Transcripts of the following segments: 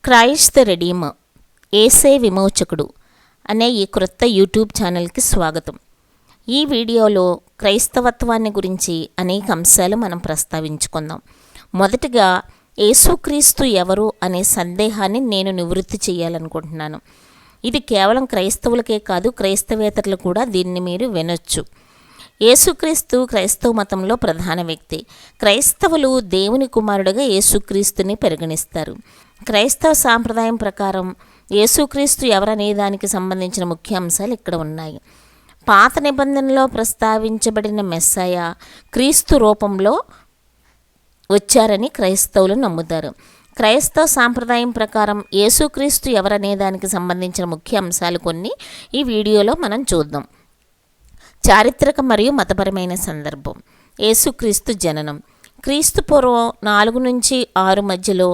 Christ the redeemer, యేసే విమోచకుడు అనే ఈ క్రొత్త యూట్యూబ్ ఛానల్కి స్వాగతం. ఈ వీడియోలో క్రైస్తవత్వాన్ని గురించి అనేక అంశాలు మనం ప్రస్తావించుకుందాం. మొదటిగా యేసుక్రీస్తు ఎవరు అనే సందేహాన్ని నేను నివృత్తి చేయాలనుకుంటున్నాను. ఇది కేవలం క్రైస్తవులకే కాదు, క్రైస్తవేతరులు కూడా దీన్ని మీరు వినొచ్చు. యేసుక్రీస్తు క్రైస్తవ మతంలో ప్రధాన వ్యక్తి. క్రైస్తవులు దేవుని కుమారుడుగా యేసుక్రీస్తుని పరిగణిస్తారు. క్రైస్తవ సాంప్రదాయం ప్రకారం యేసుక్రీస్తు ఎవరనే దానికి సంబంధించిన ముఖ్య అంశాలు ఇక్కడ ఉన్నాయి. పాత నిబంధనలో ప్రస్తావించబడిన మెస్సయా క్రీస్తు రూపంలో వచ్చారని క్రైస్తవులు నమ్ముతారు. క్రైస్తవ సాంప్రదాయం ప్రకారం యేసుక్రీస్తు ఎవరనే దానికి సంబంధించిన ముఖ్య అంశాలు కొన్ని ఈ వీడియోలో మనం చూద్దాం. చారిత్రక మరియు మతపరమైన సందర్భం. యేసుక్రీస్తు జననం క్రీస్తు పూర్వం 4 నుంచి 6 మధ్యలో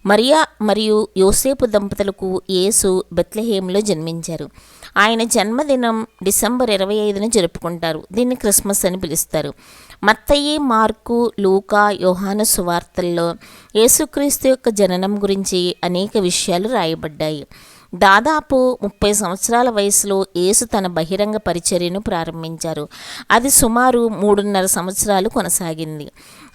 మరియా మరియు యోసేపు దంపతులకు యేసు బెత్లెహేంలో జన్మించారు. ఆయన జన్మదినం డిసెంబర్ 25న జరుపుకుంటారు. దీన్ని క్రిస్మస్ అని పిలుస్తారు. మత్తయి, మార్కు, లూకా, యోహాను సువార్తల్లో యేసుక్రీస్తు యొక్క జననం గురించి అనేక విషయాలు రాయబడ్డాయి. దాదాపు 30 సంవత్సరాల వయసులో యేసు తన బహిరంగ పరిచర్యను ప్రారంభించారు. అది సుమారు 3.5 సంవత్సరాలు కొనసాగింది.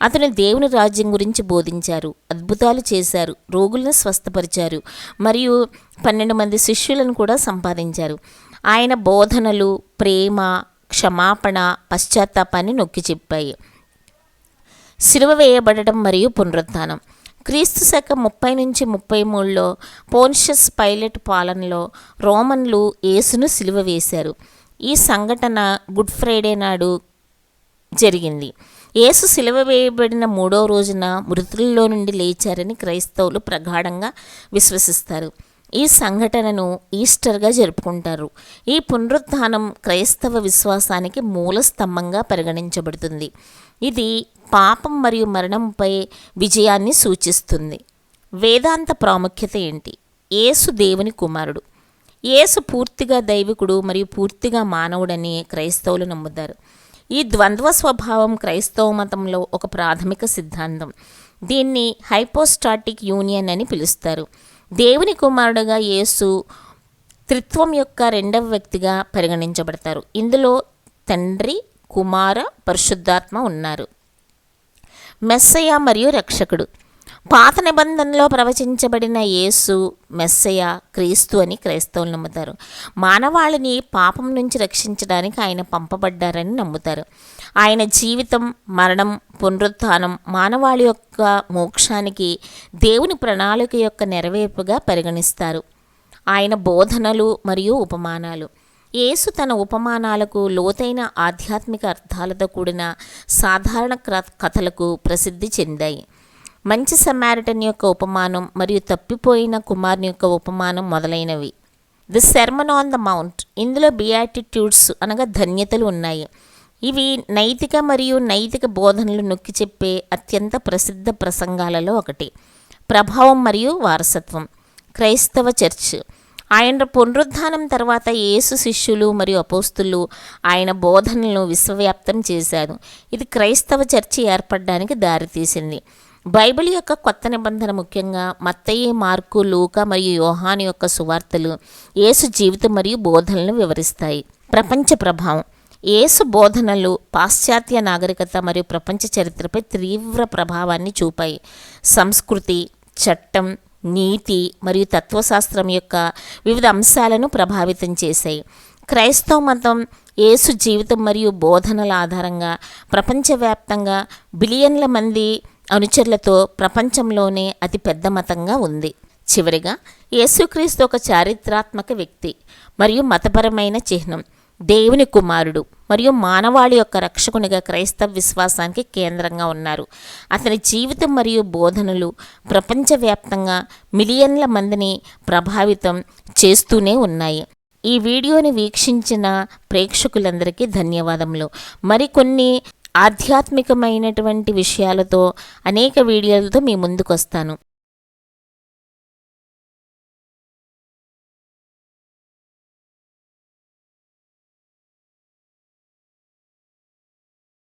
అతను దేవుని రాజ్యం గురించి బోధించారు, అద్భుతాలు చేశారు, రోగులను స్వస్థపరిచారు మరియు 12 మంది శిష్యులను కూడా సంపాదించారు. ఆయన బోధనలు ప్రేమ, క్షమాపణ, పశ్చాత్తాపాన్ని నొక్కి చెప్పాయి. సిలువ వేయబడటం మరియు పునరుత్థానం. క్రీస్తు శకం 30 నుంచి 33లో పోన్షియస్ పైలట్ పాలనలో రోమన్లు యేసును సిలువ వేశారు. ఈ సంఘటన గుడ్ ఫ్రైడే నాడు జరిగింది. యేసు సిలువ వేయబడిన 3వ రోజున మృతుల్లో నుండి లేచారని క్రైస్తవులు ప్రగాఢంగా విశ్వసిస్తారు. ఈ సంఘటనను ఈస్టర్గా జరుపుకుంటారు. ఈ పునరుత్థానం క్రైస్తవ విశ్వాసానికి మూల స్తంభంగా పరిగణించబడుతుంది. ఇది పాపం మరియు మరణంపై విజయాన్ని సూచిస్తుంది. వేదాంత ప్రాముఖ్యత ఏంటి? యేసు దేవుని కుమారుడు. యేసు పూర్తిగా దైవికుడు మరియు పూర్తిగా మానవుడని క్రైస్తవులు నమ్ముతారు. ఈ ద్వంద్వ స్వభావం క్రైస్తవ మతంలో ఒక ప్రాథమిక సిద్ధాంతం. దీన్ని హైపోస్టాటిక్ యూనియన్ అని పిలుస్తారు. దేవుని కుమారుడుగా యేసు త్రిత్వం యొక్క 2వ వ్యక్తిగా పరిగణించబడతారు. ఇందులో తండ్రి, కుమార, పరిశుద్ధాత్మ ఉన్నారు. మెస్సయా మరియు రక్షకుడు. పాత నిబంధనలో ప్రవచించబడిన యేసు మెస్సయా క్రీస్తు అని క్రైస్తవులు నమ్ముతారు. మానవాళిని పాపం నుంచి రక్షించడానికి ఆయన పంపబడ్డారని నమ్ముతారు. ఆయన జీవితం, మరణం, పునరుత్థానం మానవాళి యొక్క మోక్షానికి దేవుని ప్రణాళిక యొక్క నెరవేర్పుగా పరిగణిస్తారు. ఆయన బోధనలు మరియు ఉపమానాలు. యేసు తన ఉపమానాలకు లోతైన ఆధ్యాత్మిక అర్థాలతో కూడిన సాధారణ కథలకు ప్రసిద్ధి చెందాయి. మంచి సమారిటన్ యొక్క ఉపమానం మరియు తప్పిపోయిన కుమారుని యొక్క ఉపమానం మొదలైనవి. The sermon on the mount. ఇందులో బియాటిట్యూడ్స్ అనగా ధన్యతలు ఉన్నాయి. ఇవి నైతిక మరియు నైతిక బోధనలు నొక్కి చెప్పే అత్యంత ప్రసిద్ధ ప్రసంగాలలో ఒకటి. ప్రభావం మరియు వారసత్వం. క్రైస్తవ చర్చ్. ఆయన పునరుత్థానం తర్వాత యేసు శిష్యులు మరియు అపోస్తులు ఆయన బోధనలను విశ్వవ్యాప్తం చేశారు. ఇది క్రైస్తవ చర్చి ఏర్పడడానికి దారితీసింది. బైబిల్ యొక్క కొత్త నిబంధన ముఖ్యంగా మత్తయి, మార్కు, లూకా మరియు యోహాను యొక్క సువార్తలు యేసు జీవితం మరియు బోధనలను వివరిస్తాయి. ప్రపంచ ప్రభావం. యేసు బోధనలు పాశ్చాత్య నాగరికత మరియు ప్రపంచ చరిత్రపై తీవ్ర ప్రభావాన్ని చూపాయి. సంస్కృతి, చట్టం, నీతి మరియు తత్వశాస్త్రం యొక్క వివిధ అంశాలను ప్రభావితం చేశాయి. క్రైస్తవ మతం యేసు జీవితం మరియు బోధనల ఆధారంగా ప్రపంచవ్యాప్తంగా బిలియన్ల మంది అనుచరులతో ప్రపంచంలోనే అతి పెద్ద మతంగా ఉంది. చివరిగా యేసుక్రీస్తు ఒక చారిత్రాత్మక వ్యక్తి మరియు మతపరమైన చిహ్నం. దేవుని కుమారుడు మరియు మానవాళి యొక్క రక్షకునిగా క్రైస్తవ విశ్వాసానికి కేంద్రంగా ఉన్నారు. అతని జీవితం మరియు బోధనలు ప్రపంచవ్యాప్తంగా మిలియన్ల మందిని ప్రభావితం చేస్తూనే ఉన్నాయి. ఈ వీడియోని వీక్షించిన ప్రేక్షకులందరికీ ధన్యవాదములు. మరికొన్ని ఆధ్యాత్మికమైనటువంటి విషయాలతో అనేక వీడియోలతో మీ ముందుకు వస్తాను.